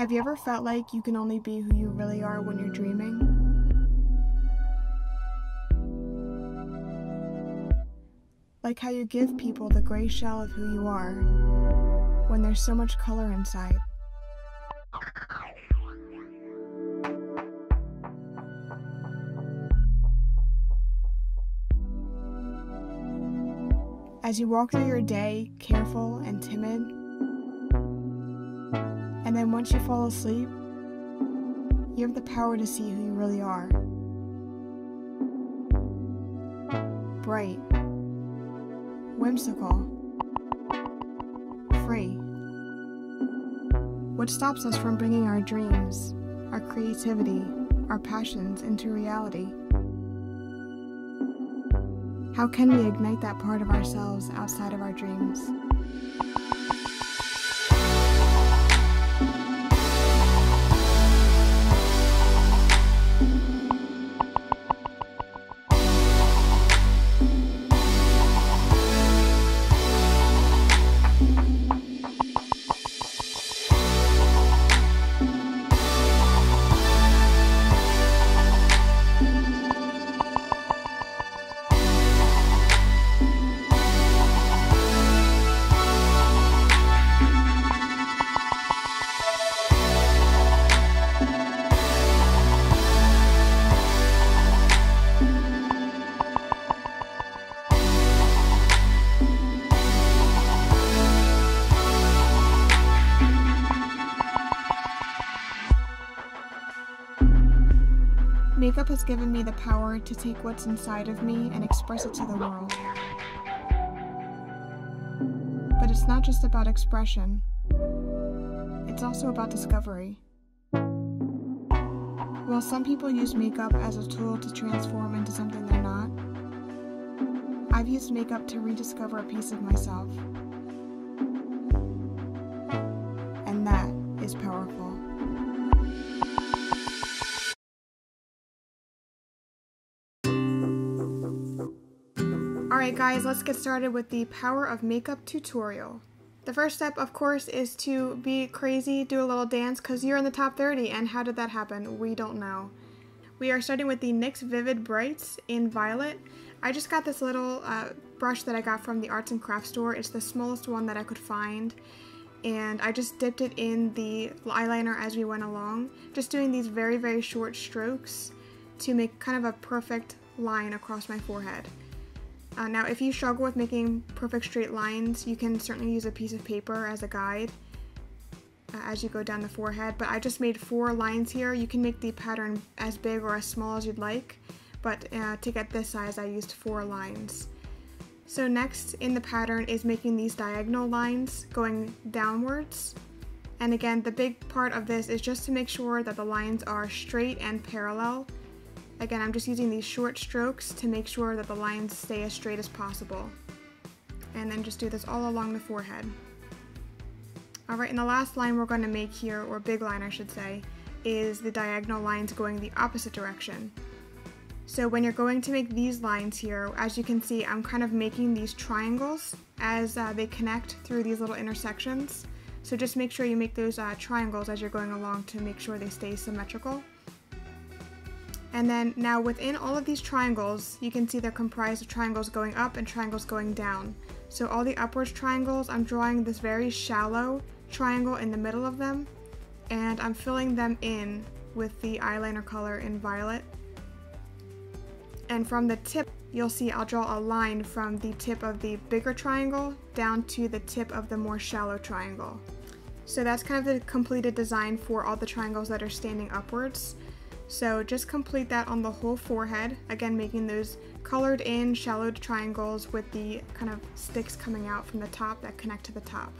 Have you ever felt like you can only be who you really are when you're dreaming? Like how you give people the gray shell of who you are when there's so much color inside. As you walk through your day, careful and timid, and then once you fall asleep, you have the power to see who you really are. Bright, whimsical, free. What stops us from bringing our dreams, our creativity, our passions into reality? How can we ignite that part of ourselves outside of our dreams? Makeup has given me the power to take what's inside of me and express it to the world. But it's not just about expression, it's also about discovery. While some people use makeup as a tool to transform into something they're not, I've used makeup to rediscover a piece of myself. And that is powerful. Alright guys, let's get started with the power of makeup tutorial. The first step, of course, is to be crazy, do a little dance, because you're in the top 30, and how did that happen? We don't know. We are starting with the NYX Vivid Brights in Violet. I just got this little brush that I got from the arts and crafts store. It's the smallest one that I could find, and I just dipped it in the eyeliner as we went along, just doing these very, very short strokes to make kind of a perfect line across my forehead. Now, if you struggle with making perfect straight lines, you can certainly use a piece of paper as a guide as you go down the forehead, but I just made 4 lines here. You can make the pattern as big or as small as you'd like, but to get this size, I used 4 lines. So next in the pattern is making these diagonal lines going downwards. And again, the big part of this is just to make sure that the lines are straight and parallel. Again, I'm just using these short strokes to make sure that the lines stay as straight as possible. And then just do this all along the forehead. Alright, and the last line we're going to make here, or big line I should say, is the diagonal lines going the opposite direction. So when you're going to make these lines here, as you can see, I'm kind of making these triangles as they connect through these little intersections. So just make sure you make those triangles as you're going along to make sure they stay symmetrical. And then now within all of these triangles, you can see they're comprised of triangles going up and triangles going down. So all the upwards triangles, I'm drawing this very shallow triangle in the middle of them, and I'm filling them in with the eyeliner color in Violet. And from the tip, you'll see I'll draw a line from the tip of the bigger triangle down to the tip of the more shallow triangle. So that's kind of the completed design for all the triangles that are standing upwards. So just complete that on the whole forehead, again making those colored in shallow triangles with the kind of sticks coming out from the top that connect to the top.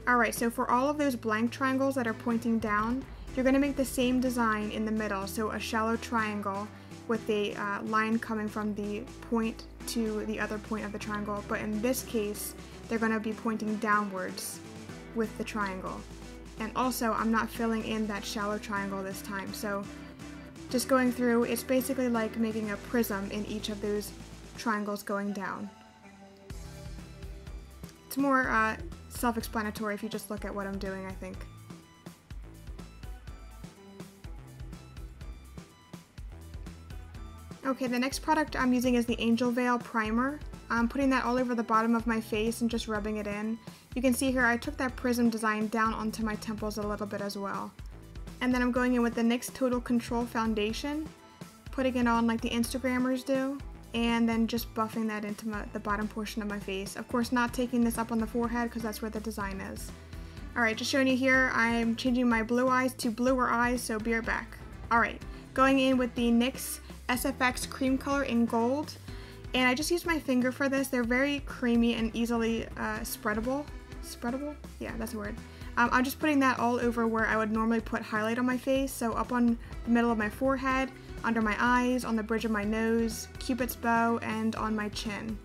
Alright, so for all of those blank triangles that are pointing down, you're going to make the same design in the middle, so a shallow triangle with a line coming from the point to the other point of the triangle, but in this case, they're going to be pointing downwards with the triangle. And also, I'm not filling in that shallow triangle this time, so just going through, it's basically like making a prism in each of those triangles going down. It's more self-explanatory if you just look at what I'm doing, I think. Okay, the next product I'm using is the Angel Veil Primer. I'm putting that all over the bottom of my face and just rubbing it in. You can see here I took that prism design down onto my temples a little bit as well. And then I'm going in with the NYX Total Control Foundation, putting it on like the Instagrammers do, and then just buffing that into the bottom portion of my face. Of course, not taking this up on the forehead because that's where the design is. Alright, just showing you here, I'm changing my blue eyes to bluer eyes, so be right back. Alright, going in with the NYX SFX Cream Color in Gold, and I just used my finger for this. They're very creamy and easily spreadable. Spreadable? Yeah, that's a word. I'm just putting that all over where I would normally put highlight on my face, so up on the middle of my forehead, under my eyes, on the bridge of my nose, Cupid's bow, and on my chin.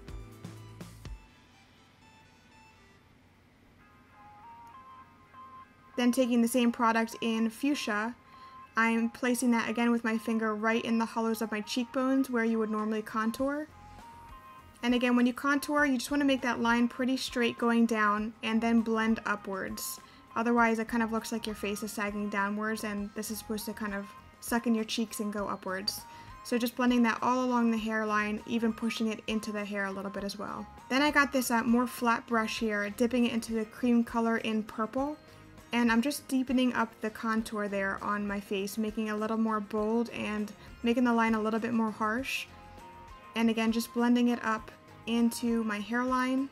Then taking the same product in Fuchsia, I'm placing that again with my finger right in the hollows of my cheekbones where you would normally contour. And again, when you contour, you just want to make that line pretty straight going down and then blend upwards. Otherwise, it kind of looks like your face is sagging downwards, and this is supposed to kind of suck in your cheeks and go upwards. So just blending that all along the hairline, even pushing it into the hair a little bit as well. Then I got this more flat brush here, dipping it into the cream color in purple. And I'm just deepening up the contour there on my face, making it a little more bold and making the line a little bit more harsh. And again, just blending it up into my hairline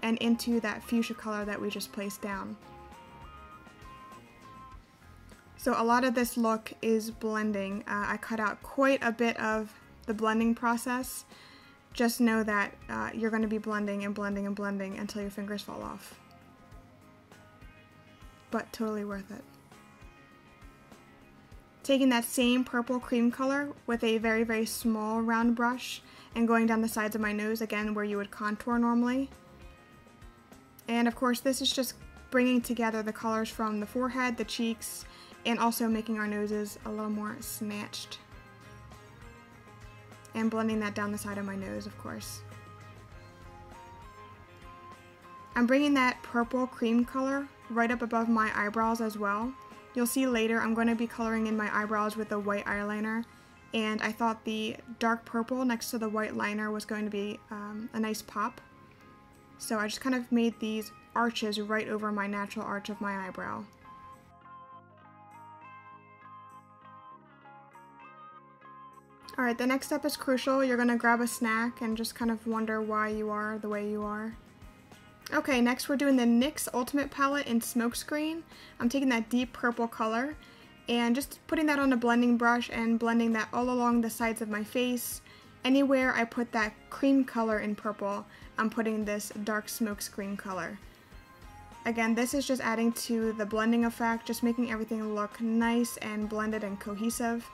and into that fuchsia color that we just placed down. So a lot of this look is blending. I cut out quite a bit of the blending process. Just know that you're going to be blending and blending and blending until your fingers fall off. But totally worth it. Taking that same purple cream color with a very, very small round brush and going down the sides of my nose again where you would contour normally. And of course, this is just bringing together the colors from the forehead, the cheeks, and also making our noses a little more snatched. And blending that down the side of my nose, of course. I'm bringing that purple cream color right up above my eyebrows as well. You'll see later I'm going to be coloring in my eyebrows with a white eyeliner, and I thought the dark purple next to the white liner was going to be a nice pop. So I just kind of made these arches right over my natural arch of my eyebrow. Alright, the next step is crucial. You're going to grab a snack and just kind of wonder why you are the way you are. Okay, next we're doing the NYX Ultimate Palette in Smokescreen. I'm taking that deep purple color and just putting that on a blending brush and blending that all along the sides of my face. Anywhere I put that cream color in purple, I'm putting this dark smokescreen color. Again, this is just adding to the blending effect, just making everything look nice and blended and cohesive.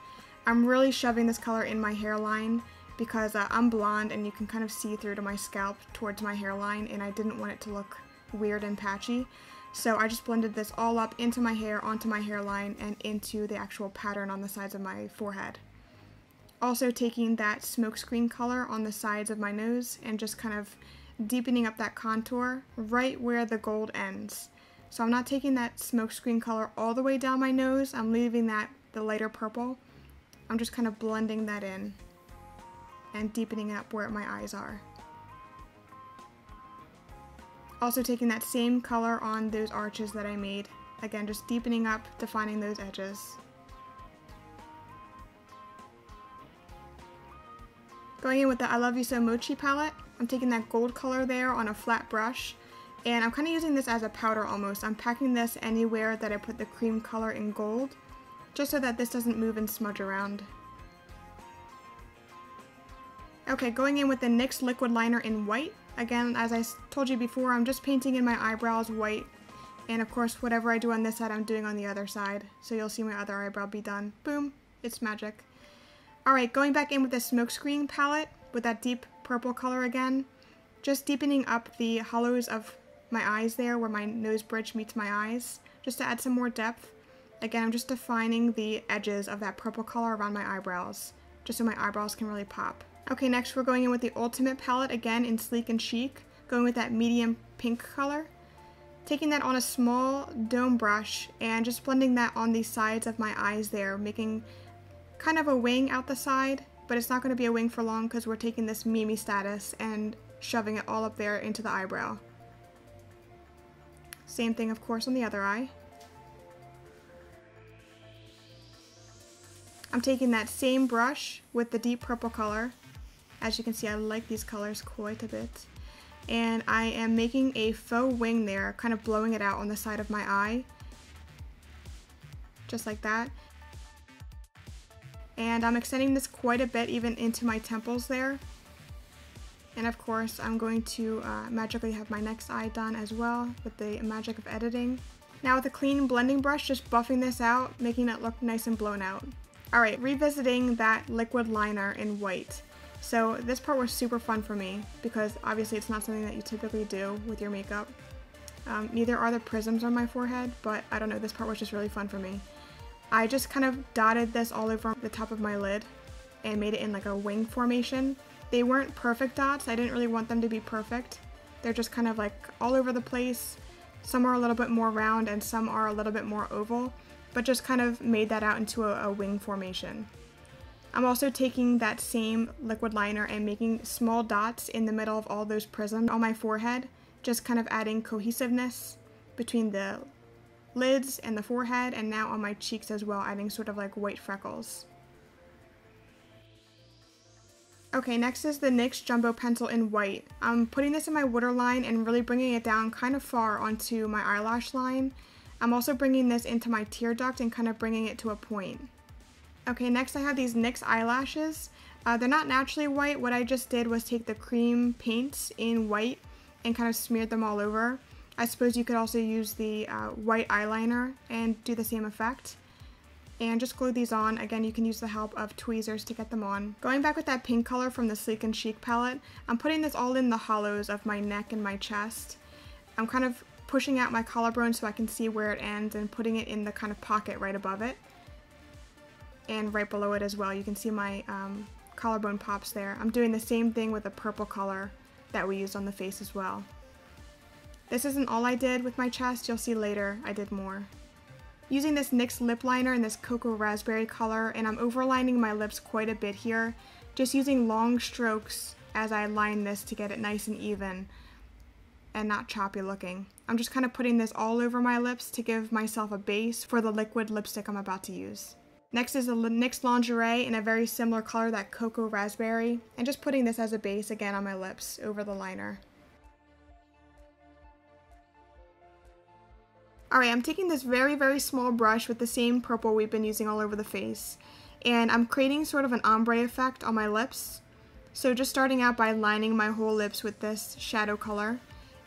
I'm really shoving this color in my hairline because I'm blonde and you can kind of see through to my scalp towards my hairline, and I didn't want it to look weird and patchy. So I just blended this all up into my hair, onto my hairline, and into the actual pattern on the sides of my forehead. Also taking that smokescreen color on the sides of my nose and just kind of deepening up that contour right where the gold ends. So I'm not taking that smokescreen color all the way down my nose, I'm leaving that the lighter purple. I'm just kind of blending that in and deepening up where my eyes are. Also taking that same color on those arches that I made. Again, just deepening up, defining those edges. Going in with the I Love You So Mochi palette, I'm taking that gold color there on a flat brush, and I'm kind of using this as a powder almost. I'm packing this anywhere that I put the cream color in gold, just so that this doesn't move and smudge around. Okay, going in with the NYX liquid liner in white. Again, as I told you before, I'm just painting in my eyebrows white. And of course, whatever I do on this side, I'm doing on the other side. So you'll see my other eyebrow be done. Boom, it's magic. Alright, going back in with the Smokescreen palette with that deep purple color again. Just deepening up the hollows of my eyes there where my nose bridge meets my eyes. Just to add some more depth. Again, I'm just defining the edges of that purple color around my eyebrows. Just so my eyebrows can really pop. Okay, next we're going in with the Ultimate palette again in Sleek and Chic, going with that medium pink color. Taking that on a small dome brush and just blending that on the sides of my eyes there, making kind of a wing out the side, but it's not going to be a wing for long because we're taking this Mimi status and shoving it all up there into the eyebrow. Same thing, of course, on the other eye. I'm taking that same brush with the deep purple color. As you can see, I like these colors quite a bit. And I am making a faux wing there, kind of blowing it out on the side of my eye. Just like that. And I'm extending this quite a bit, even into my temples there. And of course, I'm going to magically have my next eye done as well with the magic of editing. Now with a clean blending brush, just buffing this out, making it look nice and blown out. Alright, revisiting that liquid liner in white. So this part was super fun for me because obviously it's not something that you typically do with your makeup. Neither are the prisms on my forehead, but I don't know, this part was just really fun for me. I just kind of dotted this all over the top of my lid and made it in like a wing formation. They weren't perfect dots, I didn't really want them to be perfect. They're just kind of like all over the place. Some are a little bit more round and some are a little bit more oval, but just kind of made that out into a wing formation. I'm also taking that same liquid liner and making small dots in the middle of all those prisms on my forehead, just kind of adding cohesiveness between the lids and the forehead, and now on my cheeks as well, adding sort of like white freckles. Okay, next is the NYX Jumbo Pencil in white. I'm putting this in my waterline and really bringing it down kind of far onto my eyelash line. I'm also bringing this into my tear duct and kind of bringing it to a point. Okay, next I have these NYX eyelashes. They're not naturally white. What I just did was take the cream paints in white and kind of smeared them all over. I suppose you could also use the white eyeliner and do the same effect. And just glue these on. Again, you can use the help of tweezers to get them on. Going back with that pink color from the Sleek and Chic palette, I'm putting this all in the hollows of my neck and my chest. I'm kind of pushing out my collarbone so I can see where it ends and putting it in the kind of pocket right above it. And right below it as well. You can see my collarbone pops there. I'm doing the same thing with the purple color that we used on the face as well. This isn't all I did with my chest. You'll see later I did more. Using this NYX lip liner in this cocoa raspberry color, and I'm overlining my lips quite a bit here. Just using long strokes as I line this to get it nice and even and not choppy looking. I'm just kind of putting this all over my lips to give myself a base for the liquid lipstick I'm about to use. Next is the NYX Lingerie in a very similar color, that cocoa raspberry, and just putting this as a base again on my lips over the liner. Alright, I'm taking this very, very small brush with the same purple we've been using all over the face, and I'm creating sort of an ombre effect on my lips. So just starting out by lining my whole lips with this shadow color,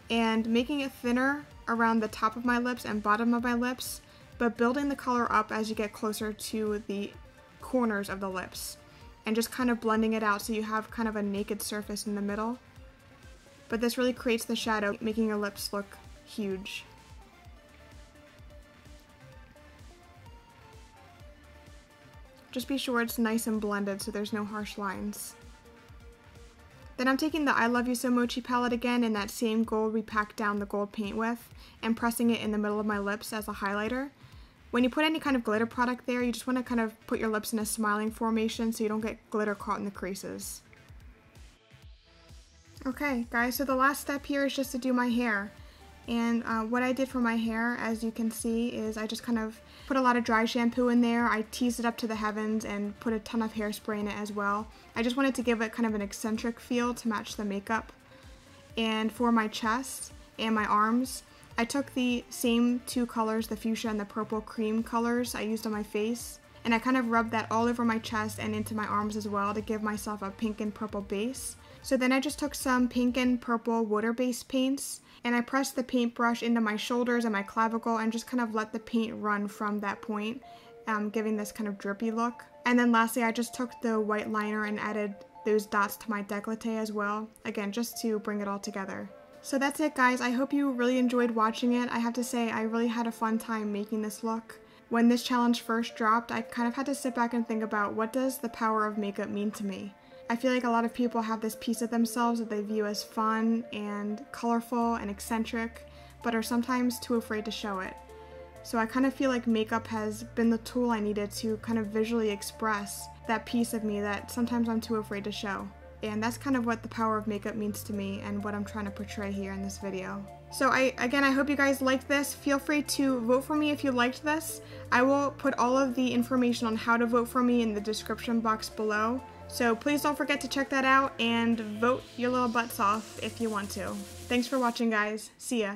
and making it thinner around the top of my lips and bottom of my lips, but building the color up as you get closer to the corners of the lips, and just kind of blending it out so you have kind of a naked surface in the middle. But this really creates the shadow, making your lips look huge. Just be sure it's nice and blended so there's no harsh lines. Then I'm taking the I Love You So Mochi palette again in that same gold we packed down the gold paint with, and pressing it in the middle of my lips as a highlighter. When you put any kind of glitter product there, you just want to kind of put your lips in a smiling formation so you don't get glitter caught in the creases. Okay guys, so the last step here is just to do my hair. And what I did for my hair, as you can see, is I just kind of put a lot of dry shampoo in there. I teased it up to the heavens and put a ton of hairspray in it as well. I just wanted to give it kind of an eccentric feel to match the makeup. And for my chest and my arms, I took the same two colors, the fuchsia and the purple cream colors I used on my face, and I kind of rubbed that all over my chest and into my arms as well to give myself a pink and purple base. So then I just took some pink and purple water-based paints, and I pressed the paintbrush into my shoulders and my clavicle and just kind of let the paint run from that point, giving this kind of drippy look. And then lastly, I just took the white liner and added those dots to my décolleté as well, again, just to bring it all together. So that's it guys, I hope you really enjoyed watching it. I have to say, I really had a fun time making this look. When this challenge first dropped, I kind of had to sit back and think about, what does the power of makeup mean to me? I feel like a lot of people have this piece of themselves that they view as fun and colorful and eccentric, but are sometimes too afraid to show it. So I kind of feel like makeup has been the tool I needed to kind of visually express that piece of me that sometimes I'm too afraid to show. And that's kind of what the power of makeup means to me and what I'm trying to portray here in this video. So again, I hope you guys liked this. Feel free to vote for me if you liked this. I will put all of the information on how to vote for me in the description box below. So please don't forget to check that out and vote your little butts off if you want to. Thanks for watching, guys. See ya.